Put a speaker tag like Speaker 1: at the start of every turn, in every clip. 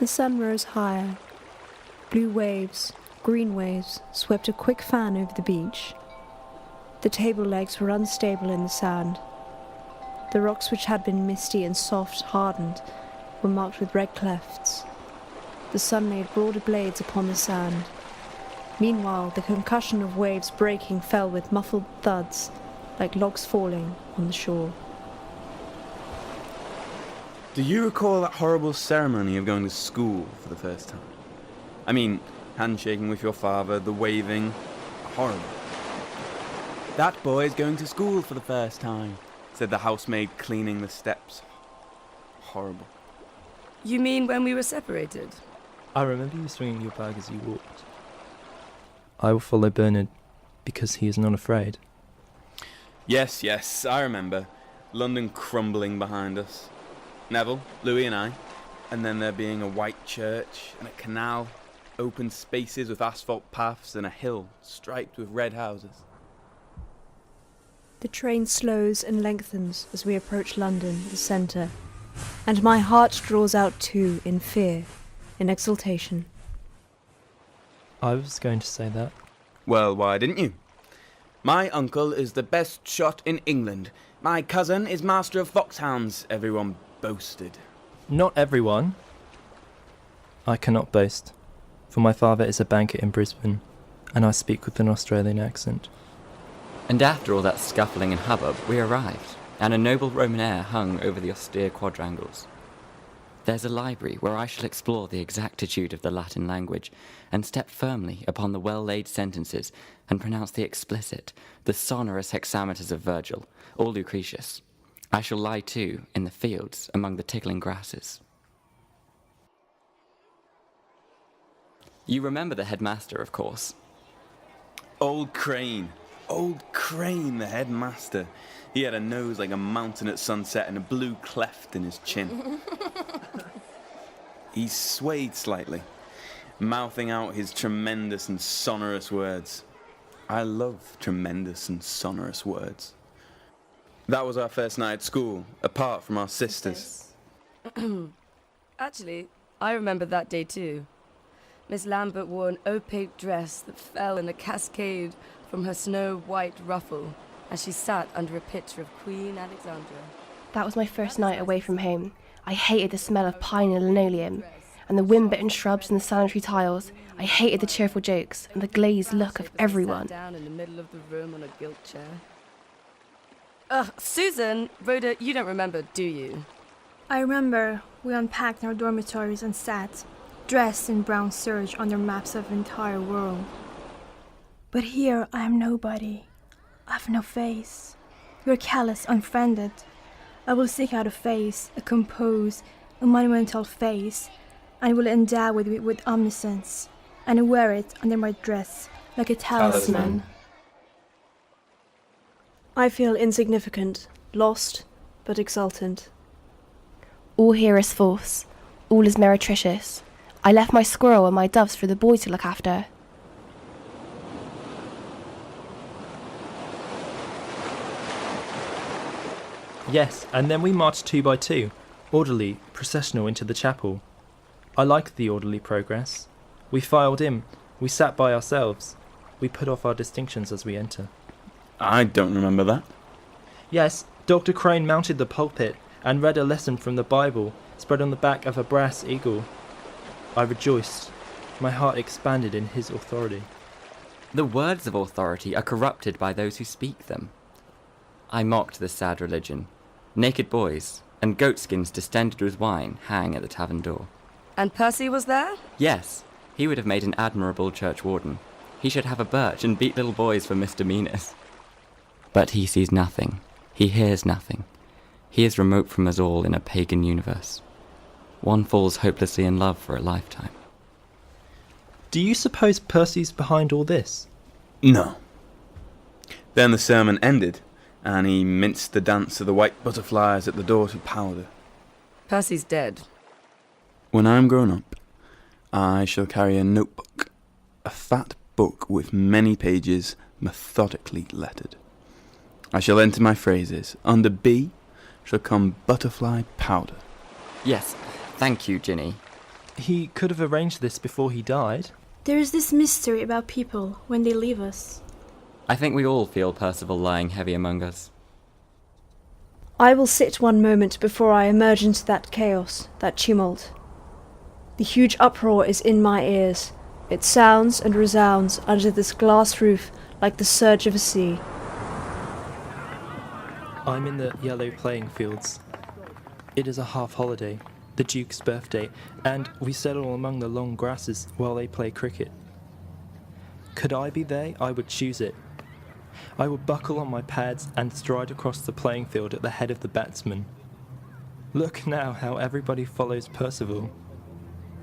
Speaker 1: The sun rose higher. Blue waves, green waves, swept a quick fan over the beach. The table legs were unstable in the sand. The rocks, which had been misty and soft, hardened, were marked with red clefts. The sun laid broader blades upon the sand. Meanwhile, the concussion of waves breaking fell with muffled thuds, like logs falling on the shore.
Speaker 2: Do you recall that horrible ceremony of going to school for the first time? I mean, handshaking with your father, the waving. Horrible. That boy's going to school for the first time, said the housemaid cleaning the steps. Horrible.
Speaker 3: You mean when we were separated?
Speaker 4: I remember you swinging your bag as you walked. I will follow Bernard, because he is not afraid.
Speaker 2: Yes, I remember. London crumbling behind us. Neville, Louis and I. And then there being a white church and a canal, open spaces with asphalt paths and a hill striped with red houses.
Speaker 1: The train slows and lengthens as we approach London, the centre, and my heart draws out too in fear, in exultation.
Speaker 4: I was going to say that.
Speaker 2: Well, why didn't you? My uncle is the best shot in England. My cousin is master of foxhounds, everyone boasted.
Speaker 4: Not everyone. I cannot boast, for my father is a banker in Brisbane, and I speak with an Australian accent.
Speaker 5: And after all that scuffling and hubbub, we arrived, and a noble Roman air hung over the austere quadrangles. There's a library where I shall explore the exactitude of the Latin language, and step firmly upon the well-laid sentences, and pronounce the explicit, the sonorous hexameters of Virgil, or Lucretius. I shall lie too in the fields among the tickling grasses. You remember the headmaster, of course.
Speaker 2: Old Crane, the headmaster. He had a nose like a mountain at sunset and a blue cleft in his chin. He swayed slightly, mouthing out his tremendous and sonorous words. I love tremendous and sonorous words. That was our first night at school, apart from our sisters.
Speaker 3: Actually, I remember that day too. Miss Lambert wore an opaque dress that fell in a cascade from her snow-white ruffle as she sat under a picture of Queen Alexandra.
Speaker 6: That was my first night away from home. I hated the smell of pine and linoleum, and the wind-bitten shrubs and the sanitary tiles. I hated the cheerful jokes and the glazed look of everyone.
Speaker 3: Sat down in the middle of the room on a gilt chair. Susan, Rhoda, you don't remember, do you?
Speaker 7: I remember we unpacked in our dormitories and sat, dressed in brown serge under maps of the entire world. But here I am nobody. I have no face. You're callous, unfriended. I will seek out a face, a composed, a monumental face, and will endow it with omniscience, and wear it under my dress like a talisman.
Speaker 1: I feel insignificant, lost, but exultant.
Speaker 6: All here is false. All is meretricious. I left my squirrel and my doves for the boy to look after.
Speaker 4: Yes, and then we marched 2 by 2, orderly, processional into the chapel. I liked the orderly progress. We filed in. We sat by ourselves. We put off our distinctions as we enter.
Speaker 2: I don't remember that.
Speaker 4: Yes, Dr. Crane mounted the pulpit and read a lesson from the Bible, spread on the back of a brass eagle. I rejoiced. My heart expanded in his authority.
Speaker 5: The words of authority are corrupted by those who speak them. I mocked this sad religion. Naked boys and goatskins distended with wine hang at the tavern door.
Speaker 3: And Percy was there?
Speaker 5: Yes, he would have made an admirable churchwarden. He should have a birch and beat little boys for misdemeanours. But he sees nothing. He hears nothing. He is remote from us all in a pagan universe. One falls hopelessly in love for a lifetime.
Speaker 4: Do you suppose Percy's behind all this?
Speaker 2: No. Then the sermon ended, and he minced the dance of the white butterflies at the door to powder.
Speaker 3: Percy's dead.
Speaker 2: When I'm grown up, I shall carry a notebook, a fat book with many pages methodically lettered. I shall enter my phrases. Under B shall come butterfly powder.
Speaker 5: Yes, thank you, Jinny.
Speaker 4: He could have arranged this before he died.
Speaker 7: There is this mystery about people when they leave us.
Speaker 5: I think we all feel Percival lying heavy among us.
Speaker 1: I will sit one moment before I emerge into that chaos, that tumult. The huge uproar is in my ears. It sounds and resounds under this glass roof like the surge of a sea.
Speaker 4: I'm in the yellow playing fields. It is a half-holiday, the Duke's birthday, and we settle among the long grasses while they play cricket. Could I be there, I would choose it. I would buckle on my pads and stride across the playing field at the head of the batsmen. Look now how everybody follows Percival.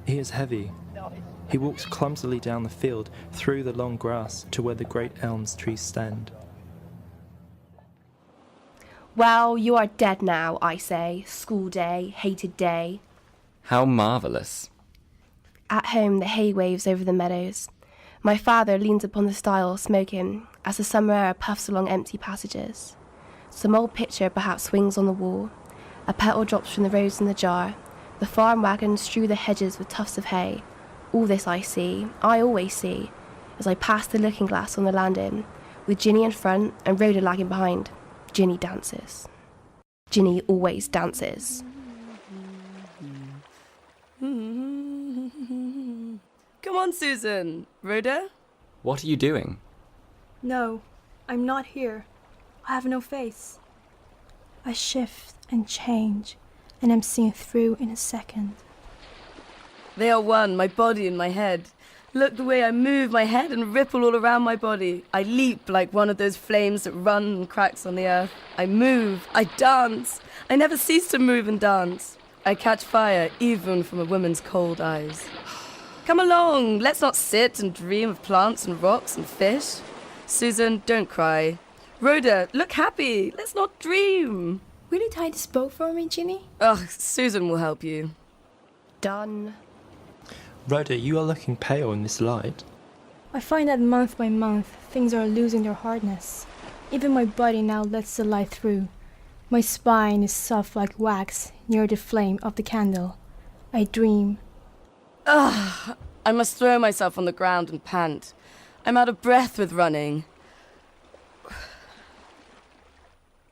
Speaker 4: He is heavy. He walks clumsily down the field, through the long grass, to where the great elms trees stand.
Speaker 6: Well, you are dead now, I say. School day, hated day.
Speaker 5: How marvellous.
Speaker 6: At home, the hay waves over the meadows. My father leans upon the stile, smoking, as the summer air puffs along empty passages. Some old picture perhaps swings on the wall. A petal drops from the rose in the jar. The farm wagons strew the hedges with tufts of hay. All this I see, I always see, as I pass the looking glass on the landing, with Jinny in front and Rhoda lagging behind. Jinny dances. Jinny always dances.
Speaker 3: Come on, Susan. Rhoda?
Speaker 5: What are you doing?
Speaker 7: No, I'm not here. I have no face. I shift and change, and I'm seen through in a second.
Speaker 3: They are one, my body and my head. Look the way I move my head and ripple all around my body. I leap like one of those flames that run and cracks on the earth. I move, I dance. I never cease to move and dance. I catch fire even from a woman's cold eyes. Come along, let's not sit and dream of plants and rocks and fish. Susan, don't cry. Rhoda, look happy. Let's not dream.
Speaker 7: Will you tie this bow for me, Jinny?
Speaker 3: Ugh, Susan will help you.
Speaker 6: Done.
Speaker 4: Rhoda, you are looking pale in this light.
Speaker 7: I find that month by month, things are losing their hardness. Even my body now lets the light through. My spine is soft like wax near the flame of the candle. I dream.
Speaker 3: Ugh, I must throw myself on the ground and pant. I'm out of breath with running.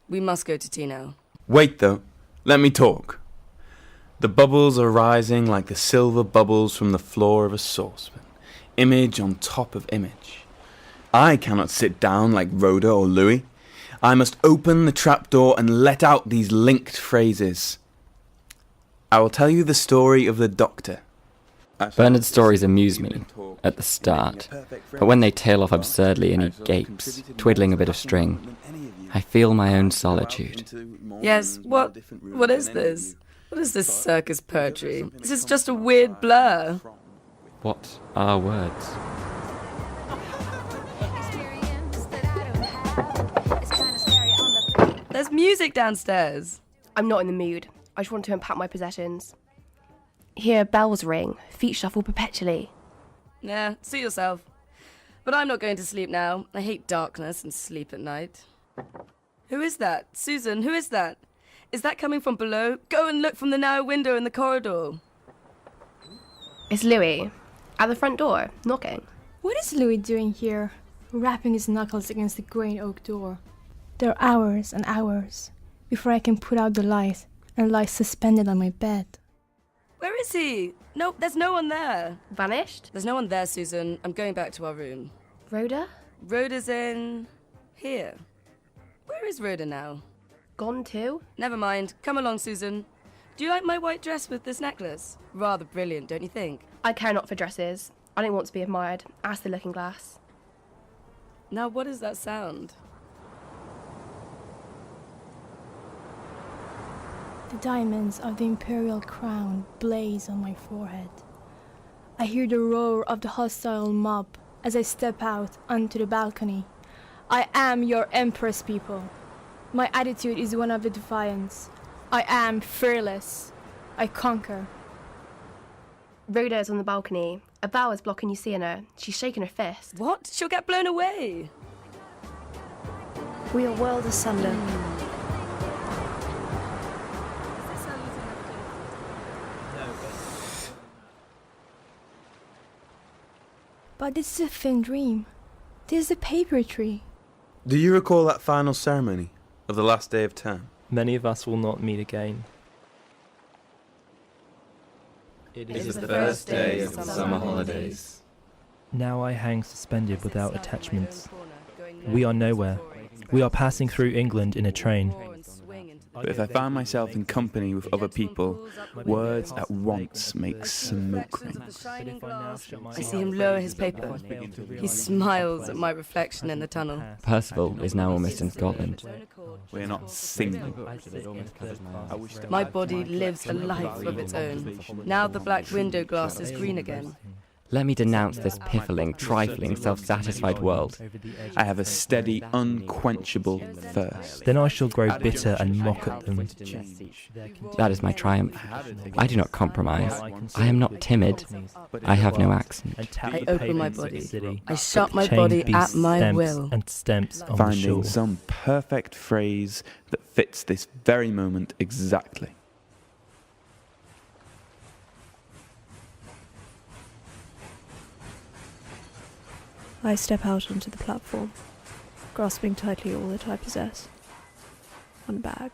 Speaker 3: We must go to tea now.
Speaker 2: Wait, though. Let me talk. The bubbles are rising like the silver bubbles from the floor of a saucepan, image on top of image. I cannot sit down like Rhoda or Louis. I must open the trapdoor and let out these linked phrases. I will tell you the story of the doctor.
Speaker 5: Bernard's stories amuse me at the start, but when they tail off absurdly and he gapes, twiddling a bit of string, I feel my own solitude.
Speaker 3: Yes, what is this? What is this circus poetry? This is just a weird blur.
Speaker 5: What are words?
Speaker 3: There's music downstairs.
Speaker 6: I'm not in the mood. I just want to unpack my possessions. Hear bells ring, feet shuffle perpetually.
Speaker 3: Yeah, see yourself. But I'm not going to sleep now. I hate darkness and sleep at night. Who is that? Susan, who is that? Is that coming from below? Go and look from the narrow window in the corridor.
Speaker 6: It's Louis, at the front door, knocking.
Speaker 7: What is Louis doing here, rapping his knuckles against the green oak door? There are hours and hours before I can put out the light and lie suspended on my bed.
Speaker 3: Where is he? No, there's no one there.
Speaker 6: Vanished?
Speaker 3: There's no one there, Susan. I'm going back to our room.
Speaker 6: Rhoda?
Speaker 3: Rhoda's in... here. Where is Rhoda now?
Speaker 6: Gone too?
Speaker 3: Never mind. Come along, Susan. Do you like my white dress with this necklace? Rather brilliant, don't you think?
Speaker 6: I care not for dresses. I don't want to be admired. Ask the looking glass.
Speaker 3: Now, what is that sound?
Speaker 7: The diamonds of the imperial crown blaze on my forehead. I hear the roar of the hostile mob as I step out onto the balcony. I am your empress, people. My attitude is one of the defiance. I am fearless. I conquer.
Speaker 6: Rhoda is on the balcony. A bow is blocking you seeing her. She's shaking her fist.
Speaker 3: What? She'll get blown away.
Speaker 1: We are world asunder.
Speaker 7: But this is a thin dream. This is a paper tree.
Speaker 2: Do you recall that final ceremony of the last day of term?
Speaker 4: Many of us will not meet again.
Speaker 3: It is the first day of the summer holidays.
Speaker 4: Now I hang suspended without attachments. We are nowhere. We are passing through England in a train.
Speaker 2: But if I found myself in company with other people, words at once make smoke rings.
Speaker 3: I see him lower his paper. He smiles at my reflection in the tunnel.
Speaker 5: Percival is now almost in Scotland.
Speaker 2: We're not single.
Speaker 3: My body lives a life of its own. Now the black window glass is green again.
Speaker 5: Let me denounce this piffling, trifling, self-satisfied world.
Speaker 2: I have a steady, unquenchable thirst.
Speaker 4: Then I shall grow bitter and mock at them.
Speaker 5: That is my triumph. I do not compromise. I am not timid. I have no accent.
Speaker 3: I open my body. I shut my body at my will.
Speaker 4: And stamps on the
Speaker 2: Finding
Speaker 4: shore.
Speaker 2: some perfect phrase that fits this very moment exactly.
Speaker 1: I step out onto the platform, grasping tightly all that I possess. One bag,